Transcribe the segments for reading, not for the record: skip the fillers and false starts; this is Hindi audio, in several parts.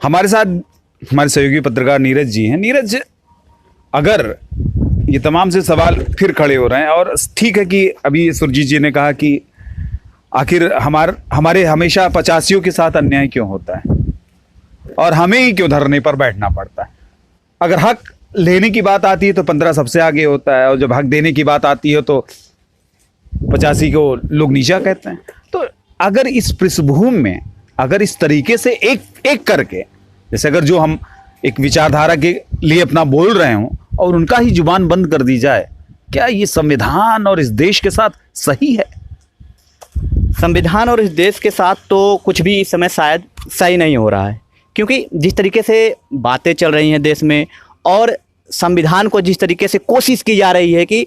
हमारे साथ हमारे सहयोगी पत्रकार नीरज जी हैं। नीरज, अगर ये तमाम से सवाल फिर खड़े हो रहे हैं, और ठीक है कि अभी सुरजीत जी ने कहा कि आखिर हमारे हमेशा 85 के साथ अन्याय क्यों होता है और हमें ही क्यों धरने पर बैठना पड़ता है। अगर हक लेने की बात आती है तो 15 सबसे आगे होता है, और जब हक देने की बात आती है तो 85 को लोग नीचा कहते हैं। तो अगर इस पृष्ठभूमि में अगर इस तरीके से एक एक करके, जैसे अगर जो हम एक विचारधारा के लिए अपना बोल रहे हों और उनका ही जुबान बंद कर दी जाए, क्या ये संविधान और इस देश के साथ सही है? संविधान और इस देश के साथ तो कुछ भी इस समय शायद सही नहीं हो रहा है, क्योंकि जिस तरीके से बातें चल रही हैं देश में और संविधान को जिस तरीके से कोशिश की जा रही है कि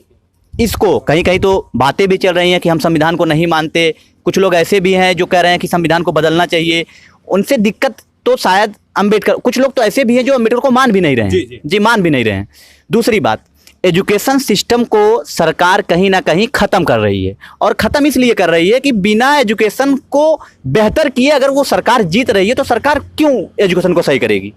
इसको कहीं कहीं तो बातें भी चल रही हैं कि हम संविधान को नहीं मानते। कुछ लोग ऐसे भी हैं जो कह रहे हैं कि संविधान को बदलना चाहिए। उनसे दिक्कत तो शायद अम्बेडकर, कुछ लोग तो ऐसे भी हैं जो अम्बेडकर को मान भी नहीं रहे हैं। जी मान भी नहीं रहे हैं। दूसरी बात, एजुकेशन सिस्टम को सरकार कहीं ना कहीं ख़त्म कर रही है, और ख़त्म इसलिए कर रही है कि बिना एजुकेशन को बेहतर किए अगर वो सरकार जीत रही है तो सरकार क्यों एजुकेशन को सही करेगी।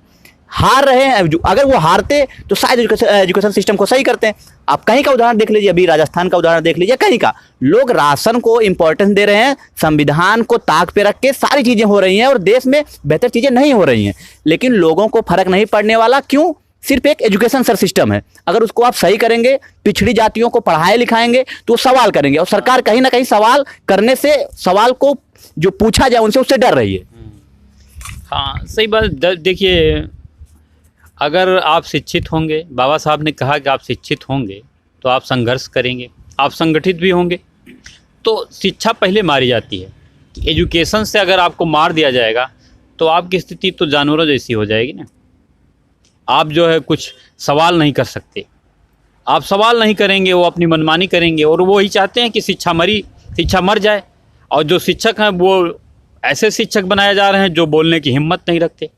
हार रहे हैं, अगर वो हारते तो शायद एजुकेशन सिस्टम को सही करते हैं। आप कहीं का उदाहरण देख लीजिए, अभी राजस्थान का उदाहरण देख लीजिए, कहीं का लोग राशन को इंपॉर्टेंस दे रहे हैं, संविधान को ताक पे रख के सारी चीज़ें हो रही हैं और देश में बेहतर चीज़ें नहीं हो रही हैं, लेकिन लोगों को फर्क नहीं पड़ने वाला। क्यों? सिर्फ एक एजुकेशन सिस्टम है, अगर उसको आप सही करेंगे, पिछड़ी जातियों को पढ़ाए लिखाएंगे तो वो सवाल करेंगे, और सरकार कहीं ना कहीं सवाल करने से, सवाल को जो पूछा जाए उनसे, उससे डर रही है। हाँ, सही बात। देखिए, अगर आप शिक्षित होंगे, बाबा साहब ने कहा कि आप शिक्षित होंगे तो आप संघर्ष करेंगे, आप संगठित भी होंगे। तो शिक्षा पहले मारी जाती है। एजुकेशन से अगर आपको मार दिया जाएगा तो आपकी स्थिति तो जानवरों जैसी हो जाएगी ना। आप जो है कुछ सवाल नहीं कर सकते, आप सवाल नहीं करेंगे, वो अपनी मनमानी करेंगे, और वो ही चाहते हैं कि शिक्षा मर जाए। और जो शिक्षक हैं वो ऐसे शिक्षक बनाए जा रहे हैं जो बोलने की हिम्मत नहीं रखते।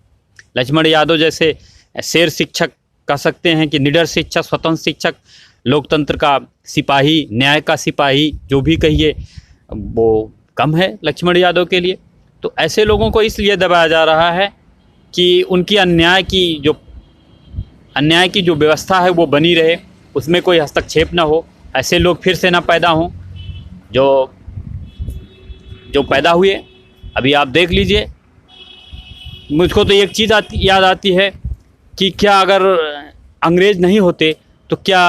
लक्ष्मण यादव जैसे शेर शिक्षक कह सकते हैं कि निडर शिक्षक, स्वतंत्र शिक्षक, लोकतंत्र का सिपाही, न्याय का सिपाही, जो भी कहिए, वो कम है लक्ष्मण यादव के लिए। तो ऐसे लोगों को इसलिए दबाया जा रहा है कि उनकी अन्याय की जो व्यवस्था है वो बनी रहे, उसमें कोई हस्तक्षेप ना हो, ऐसे लोग फिर से ना पैदा हों जो पैदा हुए। अभी आप देख लीजिए, मुझको तो एक चीज़ याद आती है कि क्या अगर अंग्रेज़ नहीं होते तो क्या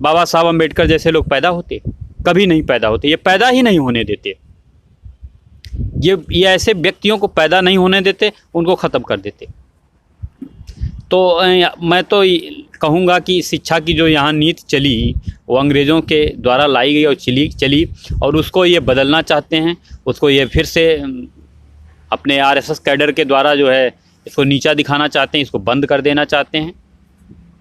बाबा साहब अम्बेडकर जैसे लोग पैदा होते? कभी नहीं पैदा होते। ये पैदा ही नहीं होने देते। ये ऐसे व्यक्तियों को पैदा नहीं होने देते, उनको ख़त्म कर देते। तो मैं तो कहूँगा कि शिक्षा की जो यहाँ नीति चली वो अंग्रेज़ों के द्वारा लाई गई और चली, और उसको ये बदलना चाहते हैं। उसको ये फिर से अपने आरएसएस कैडर के द्वारा जो है इसको नीचा दिखाना चाहते हैं, इसको बंद कर देना चाहते हैं।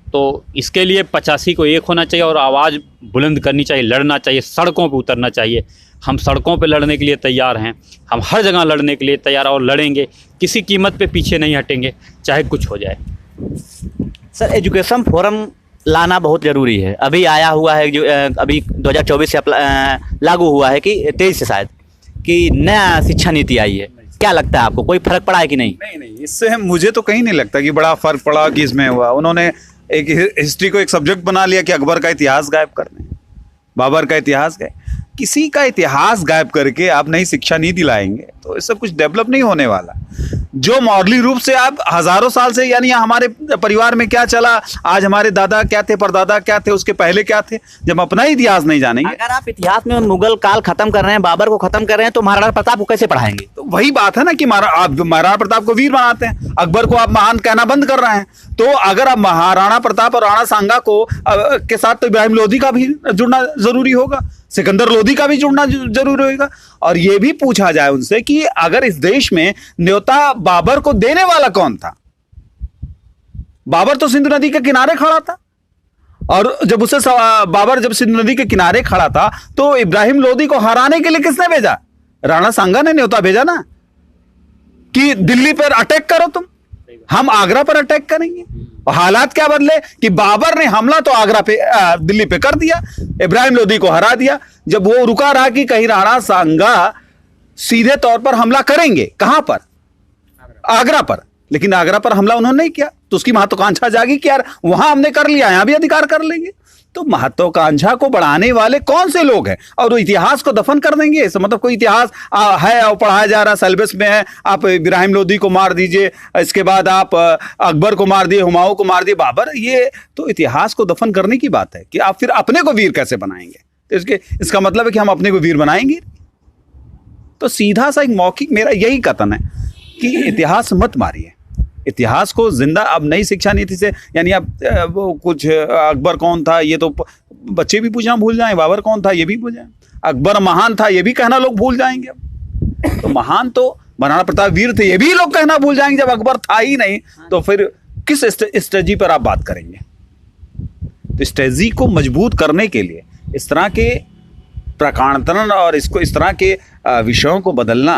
तो इसके लिए 85 को एक होना चाहिए और आवाज़ बुलंद करनी चाहिए, लड़ना चाहिए, सड़कों पर उतरना चाहिए। हम सड़कों पे लड़ने के लिए तैयार हैं, हम हर जगह लड़ने के लिए तैयार और लड़ेंगे, किसी कीमत पे पीछे नहीं हटेंगे, चाहे कुछ हो जाए। सर, एजुकेशन फोरम लाना बहुत ज़रूरी है। अभी आया हुआ है, जो अभी 2024 से लागू हुआ है कि 23 से शायद, कि नया शिक्षा नीति आई है। क्या लगता है आपको, कोई फर्क पड़ा है कि नहीं? नहीं, इससे मुझे तो कहीं नहीं लगता कि बड़ा फर्क पड़ा कि इसमें हुआ। उन्होंने एक हिस्ट्री को एक सब्जेक्ट बना लिया कि अकबर का इतिहास गायब करना है, बाबर का इतिहास गायब। किसी का इतिहास गायब करके आप नई शिक्षा नीति लाएंगे तो इससे कुछ डेवलप नहीं होने वाला। जो मॉडली रूप से आप हजारों साल से, यानी हमारे परिवार में क्या चला, आज हमारे दादा क्या थे, परदादा क्या थे, उसके पहले क्या थे, जब अपना ही इतिहास नहीं जानेंगे। अगर आप इतिहास में मुगल काल खत्म कर रहे हैं, बाबर को खत्म कर रहे हैं, तो महाराणा प्रताप को कैसे पढ़ाएंगे? तो वही बात है ना कि आप महाराणा प्रताप को वीर बनाते हैं, अकबर को आप महान कहना बंद कर रहे हैं। तो अगर आप महाराणा प्रताप और राणा सांगा को के साथ, तो इब्राहिम लोधी का भी जुड़ना जरूरी होगा, सिकंदर लोधी का भी जुड़ना जरूरी होगा। और यह भी पूछा जाए उनसे कि अगर इस देश में न्योता बाबर को देने वाला कौन था? बाबर तो सिंधु नदी के किनारे खड़ा था, और जब बाबर जब सिंधु नदी के किनारे खड़ा था तो इब्राहिम लोधी को हराने के लिए किसने भेजा? राणा सांगा ने न्योता भेजा ना, कि दिल्ली पर अटैक करो तुम, हम आगरा पर अटैक करेंगे। और हालात क्या बदले कि बाबर ने हमला तो आगरा पे, दिल्ली पे कर दिया, इब्राहिम लोधी को हरा दिया। जब वो रुका रहा कि कहीं राणा सांगा सीधे तौर पर हमला करेंगे, कहां पर? आगरा पर, लेकिन आगरा पर हमला उन्होंने नहीं किया, तो उसकी महत्वाकांक्षा जागी कि यार वहां हमने कर लिया, यहां भी अधिकार कर लेंगे। तो महत्वाकांक्षा को बढ़ाने वाले कौन से लोग हैं, और वो इतिहास को दफन कर देंगे। इस मतलब कोई इतिहास है और पढ़ाया जा रहा, सिलेबस में है। आप इब्राहिम लोदी को मार दीजिए, इसके बाद आप अकबर को मार दिए, हुमायूं को मार दिए, बाबर, ये तो इतिहास को दफन करने की बात है कि आप फिर अपने को वीर कैसे बनाएंगे। तो इसका मतलब है कि हम अपने को वीर बनाएंगे। तो सीधा सा एक मौखिक मेरा यही कथन है कि इतिहास मत मारिए, इतिहास को जिंदा। अब नई शिक्षा नीति से यानी अब वो कुछ अकबर कौन था ये तो बच्चे भी पूछना भूल जाएं, बाबर कौन था ये भी भूल जाएं, अकबर महान था ये भी कहना लोग भूल जाएंगे। अब तो महान तो महाराणा प्रताप वीर थे ये भी लोग कहना भूल जाएंगे। जब अकबर था ही नहीं तो फिर किस स्ट्रेटजी पर आप बात करेंगे। तो स्ट्रेटजी को मजबूत करने के लिए इस तरह के प्रकांडन और इसको इस तरह के विषयों को बदलना,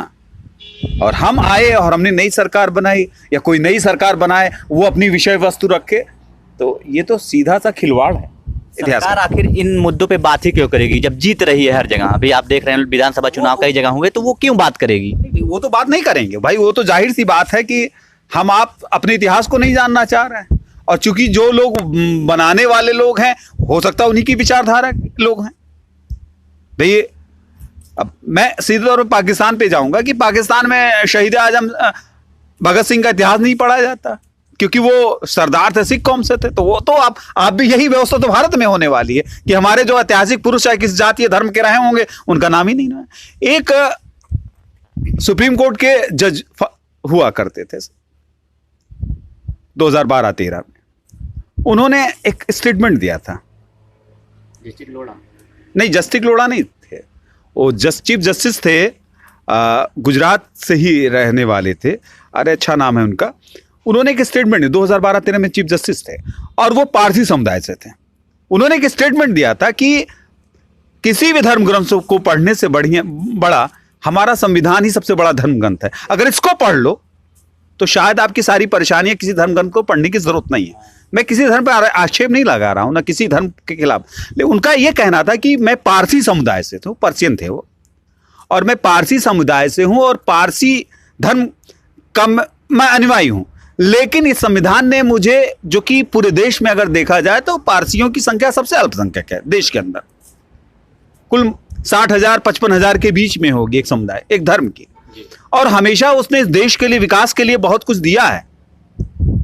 और हम आए और हमने नई सरकार बनाई या कोई नई सरकार बनाए वो अपनी विषय वस्तु रखे, तो ये तो सीधा सा खिलवाड़ है इतिहास। सरकार आखिर इन मुद्दों पे बात ही क्यों करेगी जब जीत रही है हर जगह? अभी आप देख रहे हैं विधानसभा चुनाव कई जगह होंगे, तो वो क्यों बात करेगी? वो तो बात नहीं करेंगे भाई, वो तो जाहिर सी बात है कि हम आप अपने इतिहास को नहीं जानना चाह रहे हैं, और चूंकि जो लोग बनाने वाले लोग हैं हो सकता है उन्हीं की विचारधारा के लोग हैं। भाई अब मैं सीधे तौर पर पाकिस्तान पे जाऊंगा कि पाकिस्तान में शहीद आजम भगत सिंह का इतिहास नहीं पढ़ा जाता क्योंकि वो सरदार थे, सिख कौम से थे। तो वो तो आप भी यही व्यवस्था तो भारत में होने वाली है कि हमारे जो ऐतिहासिक पुरुष चाहे किस जातीय धर्म के रहे होंगे उनका नाम ही नहीं ना। एक सुप्रीम कोर्ट के जज हुआ करते थे 2012-13 में, उन्होंने एक स्टेटमेंट दिया था। जस्टिस लोढ़ा नहीं, जस्टिस लोढ़ा नहीं थे, वो चीफ जस्टिस थे, गुजरात से ही रहने वाले थे, अरे अच्छा नाम है उनका। उन्होंने एक स्टेटमेंट 2012-13 में चीफ जस्टिस थे और वो पारसी समुदाय से थे। उन्होंने एक स्टेटमेंट दिया था कि किसी भी धर्म ग्रंथ को पढ़ने से बड़ा हमारा संविधान ही सबसे बड़ा धर्म ग्रंथ है। अगर इसको पढ़ लो तो शायद आपकी सारी परेशानियां किसी धर्म ग्रंथ को पढ़ने की जरूरत नहीं है। मैं किसी धर्म पर आक्षेप नहीं लगा रहा हूं, ना किसी धर्म के खिलाफ, लेकिन उनका यह कहना था कि मैं पारसी समुदाय से हूं, पर्शियन थे वो, और मैं पारसी समुदाय से हूं और पारसी धर्म का मैं अनुयायी हूं, लेकिन इस संविधान ने मुझे, जो कि पूरे देश में अगर देखा जाए तो पारसियों की संख्या सबसे अल्पसंख्यक है देश के अंदर, कुल 60,000 55,000 के बीच में होगी एक समुदाय, एक धर्म की, और हमेशा उसने इस देश के लिए, विकास के लिए बहुत कुछ दिया है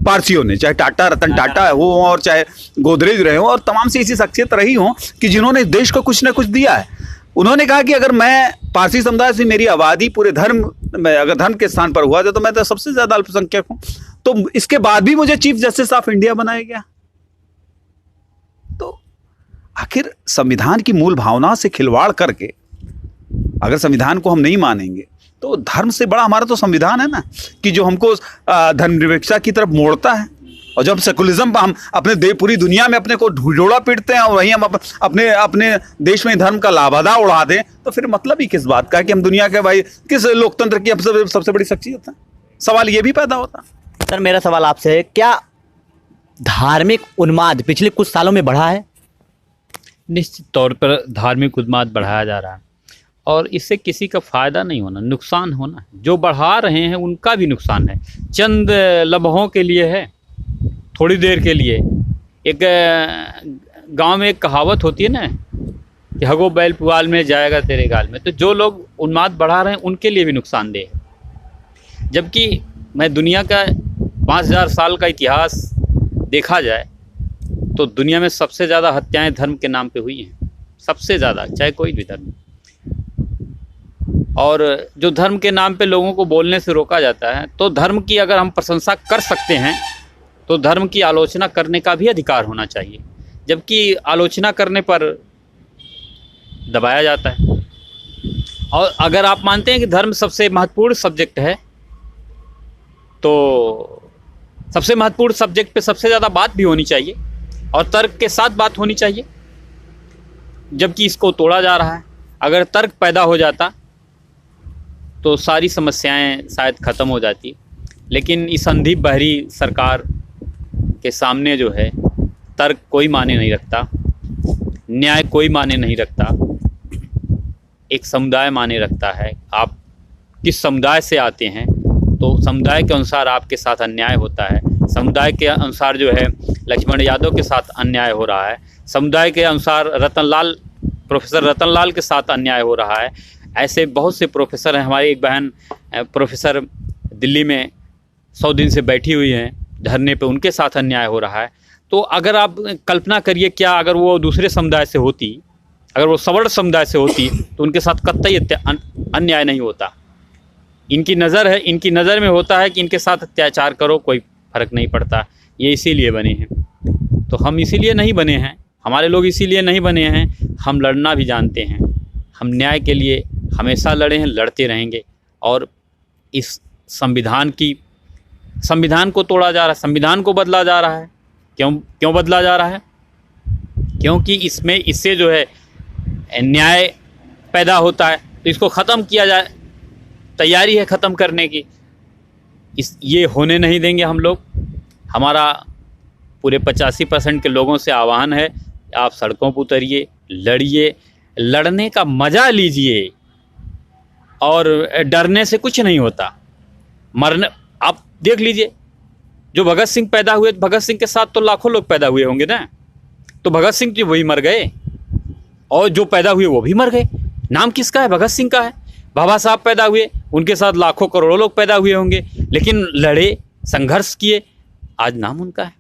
पारसियों ने, चाहे टाटा, रतन टाटा हो और चाहे गोदरेज रहे हो और तमाम सी ऐसी शख्सियत रही हो कि जिन्होंने इस देश को कुछ ना कुछ दिया है। उन्होंने कहा कि अगर मैं पारसी समुदाय से, मेरी आबादी पूरे धर्म में अगर धर्म के स्थान पर हुआ तो मैं तो सबसे ज्यादा अल्पसंख्यक हूं, तो इसके बाद भी मुझे चीफ जस्टिस ऑफ इंडिया बनाया गया। तो आखिर संविधान की मूल भावना से खिलवाड़ करके अगर संविधान को हम नहीं मानेंगे तो धर्म से बड़ा हमारा तो संविधान है ना, कि जो हमको धर्मनिरपेक्षता की तरफ मोड़ता है। और जब सेकुलरिज्म हम अपने पूरी दुनिया में अपने को ढोड़ा पीटते हैं और वहीं हम अपने देश में धर्म का लाभादा उड़ा दें, तो फिर मतलब ही किस बात का है कि हम दुनिया के भाई किस लोकतंत्र की सबसे बड़ी शख्सियत है। सवाल ये भी पैदा होता है। सर मेरा सवाल आपसे है, क्या धार्मिक उन्माद पिछले कुछ सालों में बढ़ा है? निश्चित तौर पर धार्मिक उन्माद बढ़ाया जा रहा है और इससे किसी का फ़ायदा नहीं होना, नुकसान होना। जो बढ़ा रहे हैं उनका भी नुकसान है, चंद लम्हों के लिए है, थोड़ी देर के लिए। एक गांव में एक कहावत होती है ना कि हगो बैल पुआल में जाएगा तेरे गाल में। तो जो लोग उन्माद बढ़ा रहे हैं उनके लिए भी नुकसानदेह है। जबकि मैं दुनिया का 5000 साल का इतिहास देखा जाए तो दुनिया में सबसे ज़्यादा हत्याएं धर्म के नाम पे हुई हैं, सबसे ज़्यादा, चाहे कोई भी धर्म। और जो धर्म के नाम पे लोगों को बोलने से रोका जाता है, तो धर्म की अगर हम प्रशंसा कर सकते हैं तो धर्म की आलोचना करने का भी अधिकार होना चाहिए, जबकि आलोचना करने पर दबाया जाता है। और अगर आप मानते हैं कि धर्म सबसे महत्वपूर्ण सब्जेक्ट है, तो सबसे महत्वपूर्ण सब्जेक्ट पे सबसे ज़्यादा बात भी होनी चाहिए और तर्क के साथ बात होनी चाहिए, जबकि इसको तोड़ा जा रहा है। अगर तर्क पैदा हो जाता तो सारी समस्याएं शायद ख़त्म हो जाती, लेकिन इस अंधी बहरी सरकार के सामने जो है तर्क कोई माने नहीं रखता, न्याय कोई माने नहीं रखता, एक समुदाय माने रखता है। आप किस समुदाय से आते हैं तो समुदाय के अनुसार आपके साथ अन्याय होता है, समुदाय के अनुसार जो है लक्ष्मण यादव के साथ अन्याय हो रहा है, समुदाय के अनुसार प्रोफेसर रतनलाल के साथ अन्याय हो रहा है। ऐसे बहुत से प्रोफेसर हैं। हमारी एक बहन प्रोफेसर दिल्ली में 100 दिन से बैठी हुई हैं धरने पे, उनके साथ अन्याय हो रहा है। तो अगर आप कल्पना करिए, क्या अगर वो दूसरे समुदाय से होती, अगर वो सवर्ण समुदाय से होती तो उनके साथ कतई अन्याय नहीं होता। इनकी नज़र है, इनकी नज़र में होता है कि इनके साथ अत्याचार करो कोई फ़र्क नहीं पड़ता, ये इसीलिए बने हैं। तो हम इसीलिए नहीं बने हैं, हमारे लोग इसीलिए नहीं बने हैं, हम लड़ना भी जानते हैं, हम न्याय के लिए हमेशा लड़े हैं, लड़ते रहेंगे। और इस संविधान को तोड़ा जा रहा है, संविधान को बदला जा रहा है। क्यों बदला जा रहा है? क्योंकि इससे जो है न्याय पैदा होता है, तो इसको ख़त्म किया जाए, तैयारी है ख़त्म करने की। ये होने नहीं देंगे हम लोग। हमारा पूरे 85% के लोगों से आह्वान है, आप सड़कों पर उतरिए, लड़िए, लड़ने का मज़ा लीजिए, और डरने से कुछ नहीं होता। मरने, आप देख लीजिए, जो भगत सिंह पैदा हुए, भगत सिंह के साथ तो लाखों लोग पैदा हुए होंगे ना, तो भगत सिंह जी वही मर गए, और जो पैदा हुए वो भी मर गए। नाम किसका है? भगत सिंह का है। बाबा साहब पैदा हुए, उनके साथ लाखों करोड़ों लोग पैदा हुए होंगे, लेकिन लड़े, संघर्ष किए, आज नाम उनका है।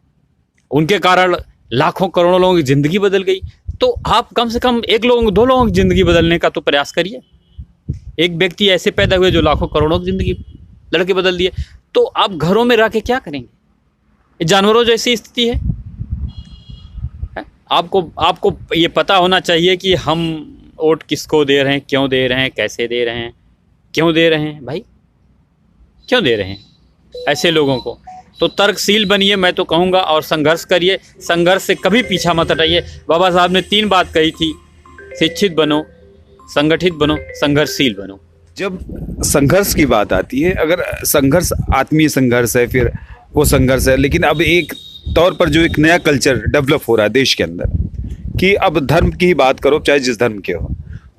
उनके कारण लाखों करोड़ों लोगों की ज़िंदगी बदल गई। तो आप कम से कम 2 लोगों की ज़िंदगी बदलने का तो प्रयास करिए। एक व्यक्ति ऐसे पैदा हुए जो लाखों करोड़ों की ज़िंदगी लड़के बदल दिए, तो आप घरों में रह के क्या करेंगे? जानवरों जैसी स्थिति है। आपको ये पता होना चाहिए कि हम वोट किसको दे रहे हैं, क्यों दे रहे हैं, कैसे दे रहे हैं, क्यों दे रहे हैं भाई, क्यों दे रहे हैं ऐसे लोगों को। तो तर्कशील बनिए, मैं तो कहूँगा, और संघर्ष करिए। संघर्ष से कभी पीछा मत हटाइए। बाबा साहब ने 3 बात कही थी, शिक्षित बनो, संगठित बनो, संघर्षशील बनो। जब संघर्ष की बात आती है, अगर संघर्ष आत्मीय संघर्ष है, फिर वो संघर्ष है, लेकिन अब एक तौर पर जो एक नया कल्चर डेवलप हो रहा है देश के अंदर, कि अब धर्म की ही बात करो, चाहे जिस धर्म के हो,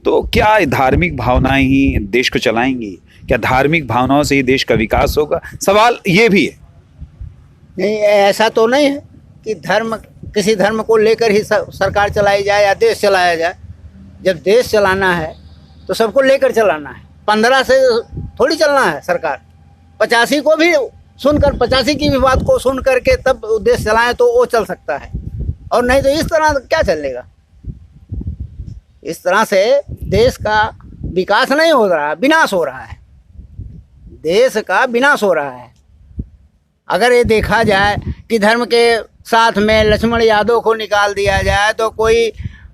तो क्या धार्मिक भावनाएं ही देश को चलाएंगी? क्या धार्मिक भावनाओं से ही देश का विकास होगा? सवाल ये भी है। नहीं, ऐसा तो नहीं है कि किसी धर्म को लेकर ही सरकार चलाई जाए या देश चलाया जाए। जब देश चलाना है तो सबको लेकर चलाना है। 15 से थोड़ी चलना है सरकार। 85 को भी सुनकर, 85 की भी बात को सुन करके तब देश चलाएं तो वो चल सकता है, और नहीं तो इस तरह क्या चलेगा? इस तरह से देश का विकास नहीं हो रहा, विनाश हो रहा है। देश का विनाश हो रहा है। अगर ये देखा जाए कि धर्म के साथ में लक्ष्मण यादव को निकाल दिया जाए, तो कोई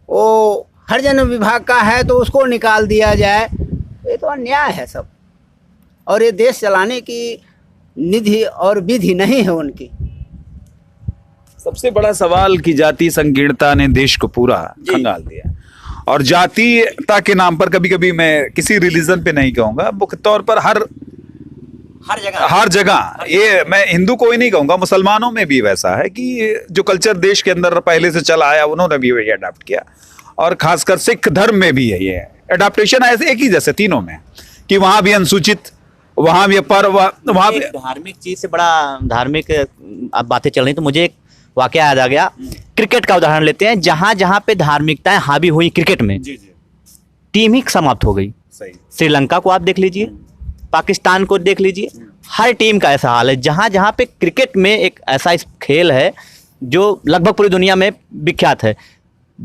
वो हरिजन विभाग का है तो उसको निकाल दिया जाए, ये तो अन्याय है सब। और ये देश चलाने की निधि और विधि नहीं है उनकी। सबसे बड़ा सवाल कि जाति संकीर्णता ने देश को पूरा खंगाल दिया, और जातीयता के नाम पर, कभी कभी मैं किसी रिलीजन पे नहीं कहूंगा, मुख्य तौर पर हर जगह, ये मैं हिंदू को ही नहीं कहूंगा, मुसलमानों में भी वैसा है कि जो कल्चर देश के अंदर पहले से चला आया, उन्होंने भी वही अडॉप्ट किया। और खासकर सिख धर्म में भी है ये अडॉप्टेशन, ऐसे एक ही जैसे तीनों में, कि वहां भी अनुसूचित, वहां भी पर्व, वहां भी धार्मिक चीज से बड़ा धार्मिक अब बातें चल रही, तो मुझे एक वाकया याद आ गया। क्रिकेट का उदाहरण लेते हैं। जहां जहां पे धार्मिकताएं हावी हुई क्रिकेट में, टीम ही समाप्त हो गई। श्रीलंका को आप देख लीजिए, पाकिस्तान को देख लीजिए, हर टीम का ऐसा हाल है। जहां जहां पे क्रिकेट में एक ऐसा खेल है जो लगभग पूरी दुनिया में विख्यात है।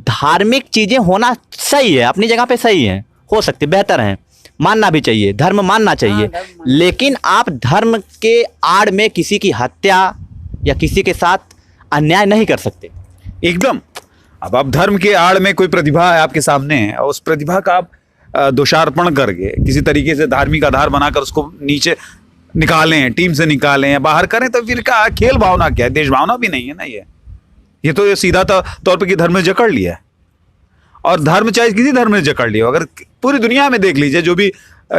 धार्मिक चीजें होना सही है, अपनी जगह पे सही है, हो सकती, बेहतर है, मानना भी चाहिए, धर्म मानना चाहिए, लेकिन आप धर्म के आड़ में किसी की हत्या या किसी के साथ अन्याय नहीं कर सकते। एकदम। अब आप धर्म के आड़ में कोई प्रतिभा है आपके सामने है, और उस प्रतिभा का आप दोषारोपण करके किसी तरीके से धार्मिक आधार बनाकर उसको नीचे निकालें, टीम से निकालें या बाहर करें, तो फिर क्या खेल भावना क्या है? देश भावना भी नहीं है ना ये तो ये सीधा तौर पे कि धर्म ने जकड़ लिया है। और धर्म चाहे किसी धर्म ने जकड़ लिया, अगर पूरी दुनिया में देख लीजिए, जो भी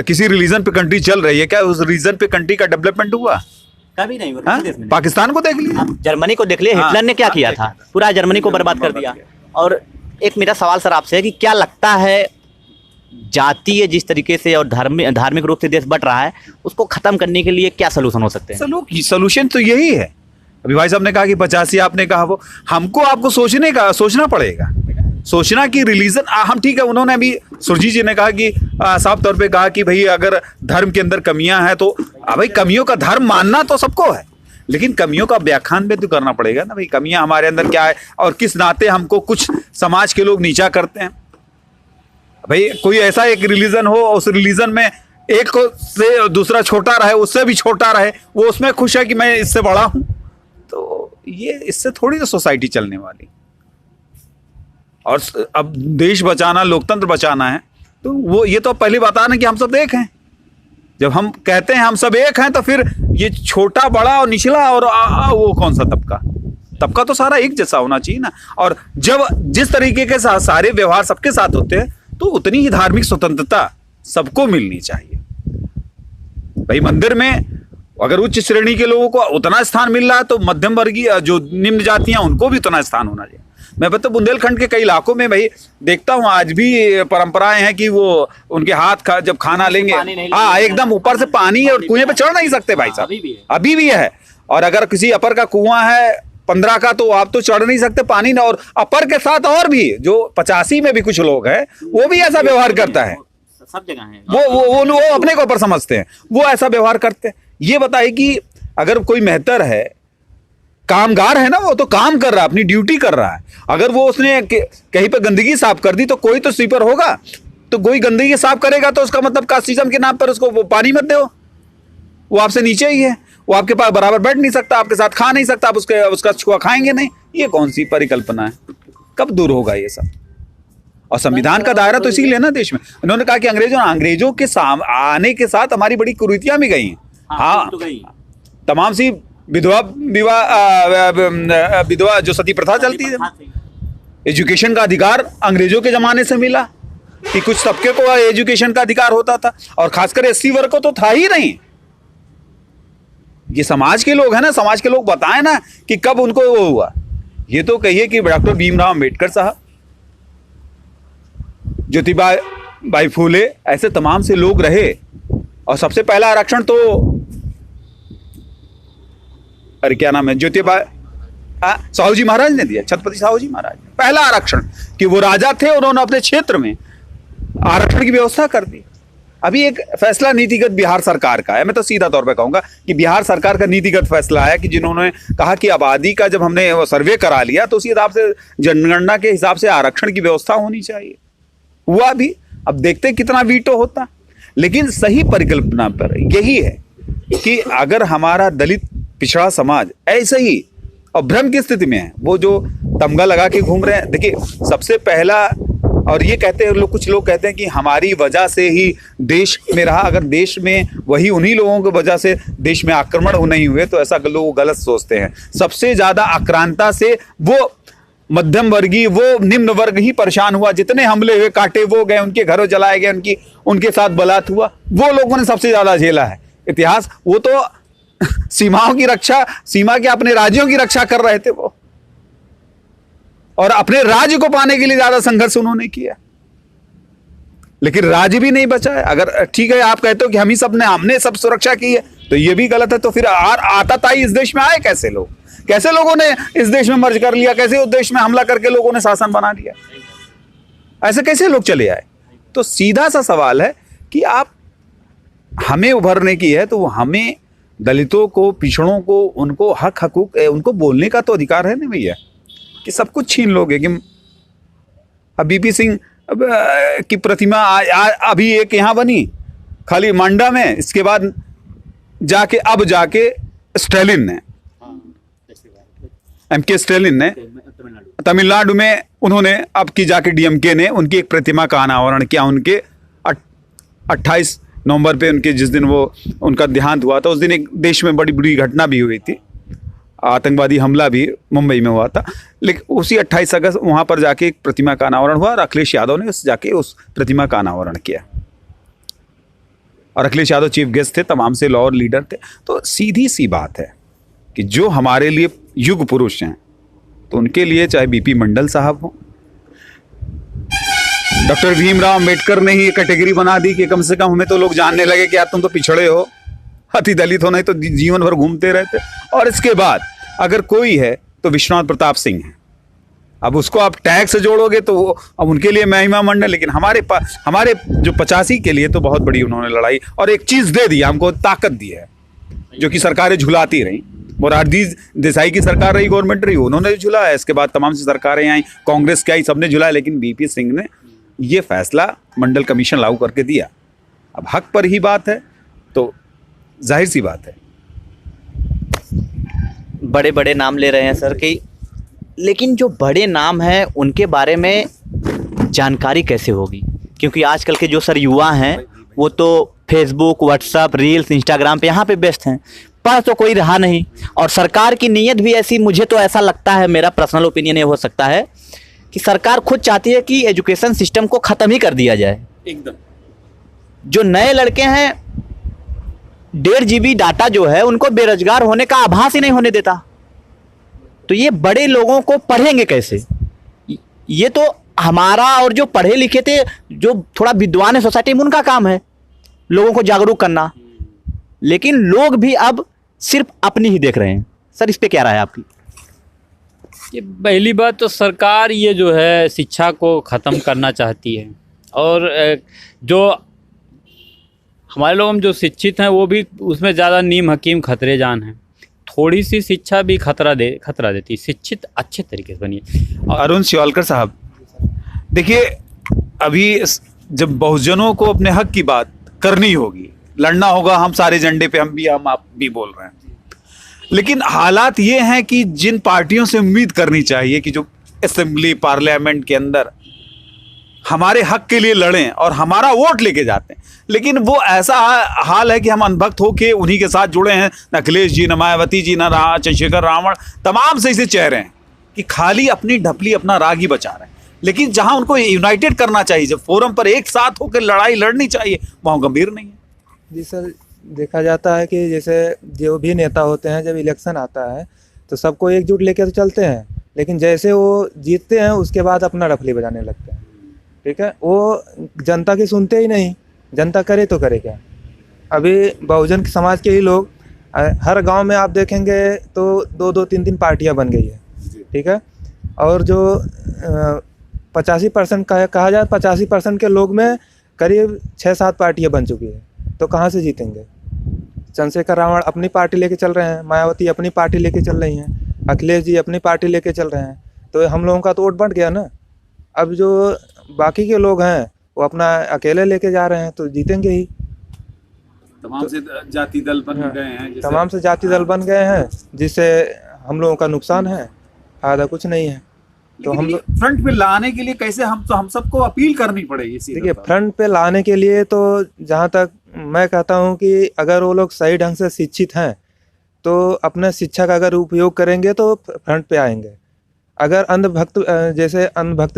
किसी रिलीजन पे कंट्री चल रही है, क्या उस रीजन पे कंट्री का डेवलपमेंट हुआ? कभी नहीं हुआ। पाकिस्तान को देख लीजिए, जर्मनी को देख लिया, हिटलर ने क्या किया था, पूरा जर्मनी को बर्बाद कर दिया। और एक मेरा सवाल सर आपसे है कि क्या लगता है जातीय जिस तरीके से और धार्मिक रूप से देश बट रहा है, उसको खत्म करने के लिए क्या सलूशन हो सकते हैं? सोल्यूशन तो यही है। अभी भाई साहब ने कहा कि 85, आपने कहा वो, हमको आपको सोचना पड़ेगा। सोचना कि रिलीजन हम ठीक है, उन्होंने अभी सुरजीत जी ने कहा कि साफ तौर पे कहा कि भाई अगर धर्म के अंदर कमियां हैं तो भाई कमियों का धर्म मानना तो सबको है, लेकिन कमियों का व्याख्यान भी तो करना पड़ेगा ना भाई, कमियां हमारे अंदर क्या है और किस नाते हमको कुछ समाज के लोग नीचा करते हैं। भाई कोई ऐसा एक रिलीजन हो, उस रिलीजन में एक को से दूसरा छोटा रहे, उससे भी छोटा रहे, वो उसमें खुश है कि मैं इससे बड़ा हूं, तो ये इससे थोड़ी ना सोसाइटी चलने वाली। और अब देश बचाना, लोकतंत्र बचाना है, तो वो ये तो पहली बात है ना कि हम सब एक हैं। जब हम कहते हैं हम सब एक हैं, तो फिर ये छोटा बड़ा और निचला और वो कौन सा तबका तो सारा एक जैसा होना चाहिए ना। और जब जिस तरीके के साथ सारे व्यवहार सबके साथ होते हैं, तो उतनी ही धार्मिक स्वतंत्रता सबको मिलनी चाहिए। भाई मंदिर में अगर उच्च श्रेणी के लोगों को उतना स्थान मिल रहा है, तो मध्यम वर्गीय जो निम्न जातियां उनको भी उतना स्थान होना चाहिए। मैं बता बुंदेलखंड के कई इलाकों में भाई देखता हूँ आज भी परंपराएं हैं कि वो उनके हाथ जब खाना लेंगे, हाँ एकदम ऊपर से पानी और कुएं पे चढ़ नहीं सकते भाई साहब, अभी भी है। और अगर किसी अपर का कुआं है 15 का, तो आप तो चढ़ नहीं सकते पानी ना। और अपर के साथ और भी जो 85 में भी कुछ लोग हैं, वो भी ऐसा व्यवहार करता है, सब जगह है वो अपने को ऊपर समझते हैं, वो ऐसा व्यवहार करते हैं। ये बताइए कि अगर कोई मेहतर है, कामगार है ना, वो तो काम कर रहा है, अपनी ड्यूटी कर रहा है। अगर वो उसने कहीं पे गंदगी साफ कर दी, तो कोई तो स्वीपर होगा, तो कोई गंदगी साफ करेगा, तो उसका मतलब कास्टिज्म के नाम पर उसको वो पानी मत दो, वो आपसे नीचे ही है, वो आपके पास बराबर बैठ नहीं सकता, आपके साथ खा नहीं सकता, आप उसका छुआ खाएंगे नहीं। ये कौन सी परिकल्पना है? कब दूर होगा ये सब? और संविधान का दायरा तो इसीलिए ना देश में, उन्होंने कहा कि अंग्रेजों के आने के साथ हमारी बड़ी कुरीतियां भी गई हैं। हाँ, तमाम सी विधवा जो सती प्रथा चलती है, एजुकेशन का अधिकार अंग्रेजों के जमाने से मिला कि कुछ तबके को एजुकेशन का अधिकार होता था, और खासकर एससी वर्ग को तो था ही नहीं। ये समाज के लोग हैं ना, समाज के लोग बताएं ना कि कब उनको वो हुआ। ये तो कहिए कि डॉक्टर भीमराव अंबेडकर साहब, ज्योतिबा फूले, ऐसे तमाम से लोग रहे। और सबसे पहला आरक्षण तो अरे क्या नाम है, ज्योतिबा साहू जी महाराज ने दिया, छत्रपति साहू जी महाराज ने पहला आरक्षण, कि वो राजा थे, उन्होंने अपने क्षेत्र में आरक्षण की व्यवस्था कर दी। अभी एक फैसला नीतिगत बिहार सरकार का है, मैं तो सीधा तौर पे कहूंगा कि बिहार सरकार का नीतिगत फैसला है कि जिन्होंने कहा कि आबादी का जब हमने वो सर्वे करा लिया, तो उसी हिसाब से जनगणना के हिसाब से आरक्षण की व्यवस्था होनी चाहिए। हुआ भी, अब देखते हैं कितना वीटो होता। लेकिन सही परिकल्पना पर यही है कि अगर हमारा दलित पिछड़ा समाज ऐसे ही और भ्रम की स्थिति में है, वो जो तमगा लगा के घूम रहे हैं, देखिए सबसे पहला, और ये कहते हैं लोग, कुछ लोग कहते हैं कि हमारी वजह से ही देश में रहा। अगर देश में वही उन्हीं लोगों की वजह से देश में आक्रमण नहीं हुए, तो ऐसा लोग गलत सोचते हैं। सबसे ज्यादा आक्रांता से वो मध्यम वर्गीय, वो निम्न वर्ग ही परेशान हुआ। जितने हमले हुए, काटे वो गए, उनके घरों जलाए गए, उनके साथ बलात् हुआ, वो लोगों ने सबसे ज्यादा झेला है। इतिहास, वो तो सीमाओं की रक्षा, सीमा के अपने राज्यों की रक्षा कर रहे थे वो, और अपने राज्य को पाने के लिए ज्यादा संघर्ष उन्होंने किया, लेकिन राज्य भी नहीं बचा है। अगर ठीक है आप कहते हो कि हमने सब सुरक्षा की है, तो ये भी गलत है। तो फिर आताताई इस देश में आए कैसे लोग? कैसे लोगों ने इस देश में मर्ज कर लिया? कैसे उस देश में हमला करके लोगों ने शासन बना लिया? ऐसे कैसे लोग चले आए? तो सीधा सा सवाल है कि आप हमें उभरने की है, तो हमें दलितों को, पिछड़ों को, उनको हक हकूक, उनको बोलने का तो अधिकार है ना भैया, कि सब कुछ छीन लोगे। कि अब बीपी सिंह की प्रतिमा अभी एक यहाँ बनी खाली मांडा में, इसके बाद जाके स्टालिन ने, एमके स्टालिन ने तमिलनाडु में, उन्होंने अब की जाके डीएमके ने उनकी एक प्रतिमा का अनावरण किया। उनके 28 नवंबर पे उनके जिस दिन वो उनका देहांत हुआ था, उस दिन एक देश में बड़ी बुरी घटना भी हुई थी, आतंकवादी हमला भी मुंबई में हुआ था। लेकिन उसी 28 अगस्त वहाँ पर जाके एक प्रतिमा का अनावरण हुआ, और अखिलेश यादव ने जाके उस प्रतिमा का अनावरण किया, और अखिलेश यादव चीफ गेस्ट थे, तमाम से लॉ और लीडर थे। तो सीधी सी बात है कि जो हमारे लिए युग पुरुष हैं, तो उनके लिए चाहे बीपी मंडल साहब हो, डॉक्टर भीमराव अम्बेडकर ने ही ये कैटेगरी बना दी कि कम से कम हमें तो लोग जानने लगे कि यार तुम तो पिछड़े हो, अति दलित हो, नहीं तो जीवन भर घूमते रहते। और इसके बाद अगर कोई है तो विश्वनाथ प्रताप सिंह है। अब उसको आप टैग से जोड़ोगे तो अब उनके लिए महिमा मंडल, लेकिन हमारे जो 85 के लिए तो बहुत बड़ी उन्होंने लड़ाई और एक चीज दे दी, हमको ताकत दी है, जो कि सरकारें झुलाती रही। मोरारजी देसाई की सरकार रही, गवर्नमेंट रही, उन्होंने झुलाया। इसके बाद तमाम सी सरकारें आई, कांग्रेस की आई, सबने झुलाया, लेकिन बीपी सिंह ने ये फैसला मंडल कमीशन लागू करके दिया। अब हक पर ही बात है तो जाहिर सी बात है। बड़े बड़े नाम ले रहे हैं सर कि, लेकिन जो बड़े नाम हैं उनके बारे में जानकारी कैसे होगी? क्योंकि आजकल के जो सर युवा हैं वो तो फेसबुक, व्हाट्सएप, रील्स, इंस्टाग्राम पे यहाँ पे व्यस्त हैं, पढ़ तो कोई रहा नहीं। और सरकार की नीयत भी ऐसी, मुझे तो ऐसा लगता है, मेरा पर्सनल ओपिनियन ये हो सकता है कि सरकार खुद चाहती है कि एजुकेशन सिस्टम को ख़त्म ही कर दिया जाए। एकदम जो नए लड़के हैं 1.5 GB डाटा जो है उनको बेरोजगार होने का आभास ही नहीं होने देता, तो ये बड़े लोगों को पढ़ेंगे कैसे? ये तो हमारा और जो पढ़े लिखे थे, जो थोड़ा विद्वान है सोसाइटी में, उनका काम है लोगों को जागरूक करना। लेकिन लोग भी अब सिर्फ अपनी ही देख रहे हैं। सर इस पे क्या राय है आपकी? ये पहली बात तो सरकार ये जो है शिक्षा को ख़त्म करना चाहती है, और जो हमारे लोग जो शिक्षित हैं वो भी उसमें ज़्यादा नीम हकीम खतरे जान हैं। थोड़ी सी शिक्षा भी खतरा देती है। शिक्षित अच्छे तरीके से बनिए। अरुण शिवालकर साहब, देखिए अभी जब बहुजनों को अपने हक की बात करनी होगी, लड़ना होगा, हम सारे झंडे पे हम आप भी बोल रहे हैं, लेकिन हालात ये हैं कि जिन पार्टियों से उम्मीद करनी चाहिए कि जो असेंबली पार्लियामेंट के अंदर हमारे हक के लिए लड़ें और हमारा वोट लेके जाते हैं, लेकिन वो ऐसा हाल है कि हम अनभक्त होके उन्हीं के साथ जुड़े हैं। न अखिलेश जी, न मायावती जी, न चंद्रशेखर रावण, तमाम से ऐसे चेहरे हैं कि खाली अपनी ढपली, अपना राग ही बचा रहे हैं। लेकिन जहां उनको यूनाइटेड करना चाहिए, जब फोरम पर एक साथ होकर लड़ाई लड़नी चाहिए, वहां गंभीर नहीं है। जी सर, देखा जाता है कि जैसे जो भी नेता होते हैं, जब इलेक्शन आता है तो सबको एकजुट लेकर तो चलते हैं, लेकिन जैसे वो जीतते हैं उसके बाद अपना डफली बजाने लगते हैं। ठीक है, वो जनता की सुनते ही नहीं, जनता करे तो करे क्या। अभी बहुजन समाज के ही लोग हर गांव में आप देखेंगे तो 2-2, 3-3 पार्टियां बन गई है। ठीक है, और जो 85% कहा जाए, 85% के लोग में करीब 6-7 पार्टियां बन चुकी है, तो कहाँ से जीतेंगे? चंद्रशेखर रावण अपनी पार्टी लेके चल रहे हैं, मायावती अपनी पार्टी लेके चल रही हैं, अखिलेश जी अपनी पार्टी लेके चल रहे हैं, तो हम लोगों का तो वोट बंट गया ना। अब जो बाकी के लोग हैं वो अपना अकेले लेके जा रहे हैं, तो जीतेंगे ही। तमाम से जाति दल बन गए हैं, तमाम से जाति दल बन गए हैं, जिससे हम लोगों का नुकसान है, फायदा कुछ नहीं है। तो हम लोग फ्रंट पे लाने के लिए कैसे हम सबको अपील करनी पड़ेगी। देखिए, फ्रंट पे लाने के लिए तो जहाँ तक मैं कहता हूँ कि अगर वो लोग सही ढंग से शिक्षित हैं तो अपने शिक्षा का अगर उपयोग करेंगे तो फ्रंट पे आएंगे। अगर अंधभक्त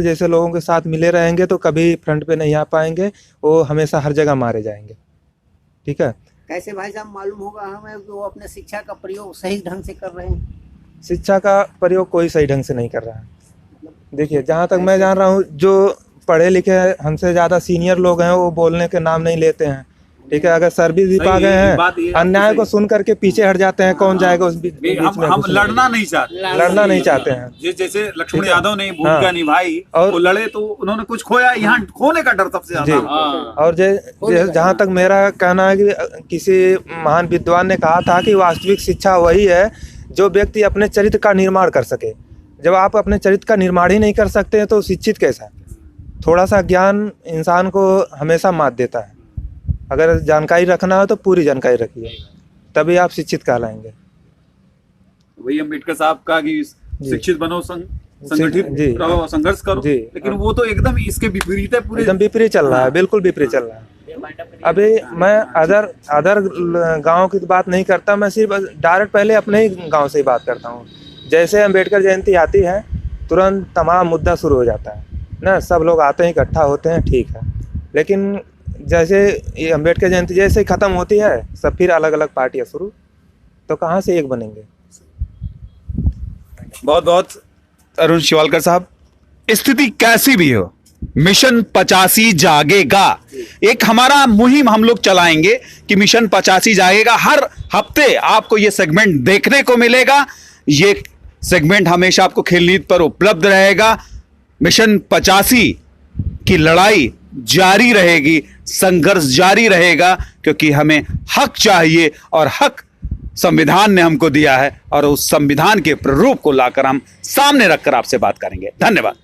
जैसे लोगों के साथ मिले रहेंगे तो कभी फ्रंट पे नहीं आ पाएंगे, वो हमेशा हर जगह मारे जाएंगे। ठीक है, कैसे भाई साहब मालूम होगा हमें कि वो अपने शिक्षा का प्रयोग सही ढंग से कर रहे हैं? शिक्षा का प्रयोग कोई सही ढंग से नहीं कर रहा है। देखिए, जहाँ तक मैं जान रहा हूँ, जो पढ़े लिखे हमसे ज़्यादा सीनियर लोग हैं वो बोलने के नाम नहीं लेते हैं। ठीक है, अगर सर्विस भी पा गए हैं, अन्याय को सुन करके पीछे हट जाते हैं, कौन जाएगा उस बीच में? हम लड़ना नहीं चाहते हैं। जैसे लक्ष्मण यादव ने भूमिका निभाई और वो लड़े तो उन्होंने कुछ खोया, यहाँ खोने का डर सबसे ज्यादा। और जहाँ तक मेरा कहना है कि किसी महान विद्वान ने कहा था कि वास्तविक शिक्षा वही है जो व्यक्ति अपने चरित्र का निर्माण कर सके। जब आप अपने चरित्र का निर्माण ही नहीं कर सकते हैं तो शिक्षित कैसा? थोड़ा सा ज्ञान इंसान को हमेशा मात देता है। अगर जानकारी रखना हो तो पूरी जानकारी रखिए, तभी आप शिक्षित कहलाएंगे। वही अम्बेडकर साहब का कि शिक्षित बनो, संगठित रहो, संघर्ष करो, लेकिन वो तो एकदम इसके विपरीत है, पूरे एकदम विपरीत चल रहा है, बिल्कुल विपरीत चल रहा है। अभी मैं अदर गाँव की बात नहीं करता, मैं सिर्फ डायरेक्ट पहले अपने ही गाँव से ही बात करता हूँ। जैसे अम्बेडकर जयंती आती है तुरंत तमाम मुद्दा शुरू हो जाता है ना, सब लोग आते हैं, इकट्ठा होते हैं, ठीक है, लेकिन जैसे ये अम्बेडकर जयंती जैसे ही ख़त्म होती है सब फिर अलग अलग पार्टियाँ शुरू, तो कहाँ से एक बनेंगे? बहुत बहुत अरुण शिवालकर साहब, स्थिति कैसी भी हो, मिशन 85 जागेगा। एक हमारा मुहिम हम लोग चलाएंगे कि मिशन 85 जागेगा। हर हफ्ते आपको यह सेगमेंट देखने को मिलेगा। ये सेगमेंट हमेशा आपको खेल नीति पर उपलब्ध रहेगा। मिशन 85 की लड़ाई जारी रहेगी, संघर्ष जारी रहेगा, क्योंकि हमें हक चाहिए और हक संविधान ने हमको दिया है और उस संविधान के प्रारूप को लाकर हम सामने रखकर आपसे बात करेंगे। धन्यवाद।